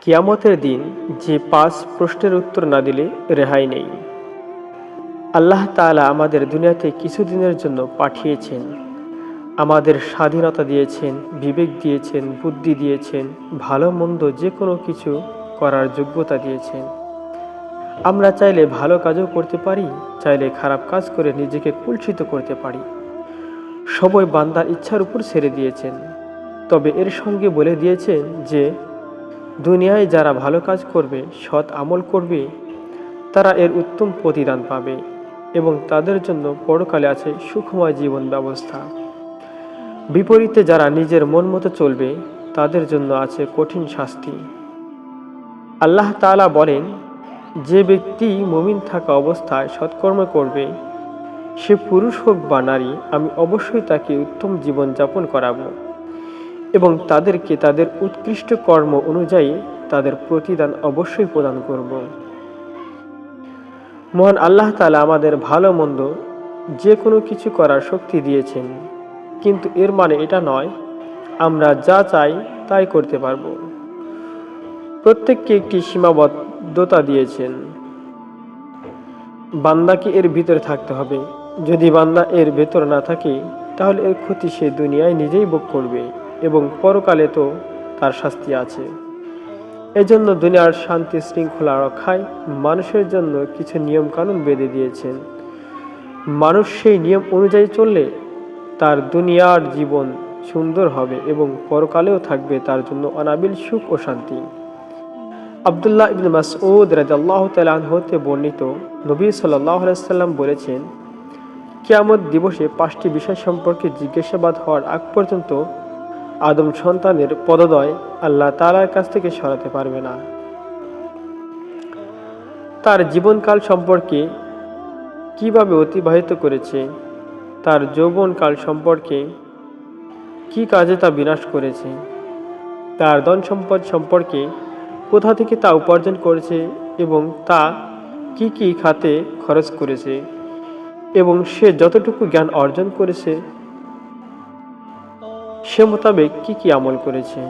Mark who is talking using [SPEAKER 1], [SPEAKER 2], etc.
[SPEAKER 1] কিয়ামতের দিন যে ৫ প্রশ্নের উত্তর না দিলে রেহাই নেই। আল্লাহ তাআলা আমাদের দুনিয়াতে কিছুদিনের জন্য পাঠিয়েছেন, আমাদের স্বাধীনতা দিয়েছেন, বিবেক দিয়েছেন, বুদ্ধি দিয়েছেন, ভালো মন্দ যে কোনো কিছু করার যোগ্যতা দিয়েছেন। আমরা চাইলে ভালো কাজও করতে পারি, চাইলে খারাপ কাজ করে নিজেকে কুলসিত করতে পারি। সবই বান্দার ইচ্ছার উপর ছেড়ে দিয়েছেন। তবে এর সঙ্গে বলে দিয়েছেন যে দুনিয়ায় যারা ভালো কাজ করবে, সৎ আমল করবে, তারা এর উত্তম প্রতিদান পাবে এবং তাদের জন্য পরকালে আছে সুখময় জীবন ব্যবস্থা। বিপরীতে যারা নিজের মন মতো চলবে, তাদের জন্য আছে কঠিন শাস্তি। আল্লাহ তাআলা বলেন, যে ব্যক্তি মুমিন থাকা অবস্থায় সৎকর্ম করবে, সে পুরুষ হোক বা নারী, আমি অবশ্যই তাকে উত্তম জীবন যাপন করাবো এবং তাদেরকে তাদের উৎকৃষ্ট কর্ম অনুযায়ী তাদের প্রতিদান অবশ্যই প্রদান করব। মহান আল্লাহ তাআলা আমাদের ভালো মন্দ যে কোনো কিছু করার শক্তি দিয়েছেন, কিন্তু এর মানে এটা নয় আমরা যা চাই তাই করতে পারবো। প্রত্যেককে একটি সীমাবদ্ধতা দিয়েছেন, বান্দাকে এর ভিতরে থাকতে হবে। যদি বান্দা এর ভেতর না থাকে, তাহলে এর ক্ষতি সে দুনিয়ায় নিজেই ভোগ করবে এবং পরকালে তো তার শাস্তি আছে। এজন্য দুনিয়ার শান্তি শৃঙ্খলা রক্ষায় মানুষের জন্য কিছু নিয়ম কানুন বেঁধে দিয়েছেন। মানুষ সেই নিয়ম অনুযায়ী চললে তার দুনিয়ার জীবন সুন্দর হবে এবং পরকালেও থাকবে তার জন্য অনাবিল সুখ ও শান্তি। আব্দুল্লাহ ইবনে মাসউদ রাদিয়াল্লাহু তাআলা আনহু হতে বর্ণিত, নবী সাল্লাল্লাহু আলাইহি ওয়াসাল্লাম বলেছেন, কিয়ামত দিবসে ৫টি বিষয় সম্পর্কে জিজ্ঞাসাবাদ হওয়ার আগ পর্যন্ত আদম সন্তানের পদদয় আল্লাহ তাআলার কাছ থেকে সরাতে পারবে না। তার জীবনকাল সম্পর্কে কিভাবে অতিবাহিত করেছে, তার যৌবনকাল সম্পর্কে কি কাজে তা বিনাশ করেছে, তার ধন সম্পদ সম্পর্কে কোথা থেকে তা উপার্জন করেছে এবং তা কি কি খাতে খরচ করেছে এবং সে যতটুকু জ্ঞান অর্জন করেছে সে মোতাবেক কি কি আমল করেছে।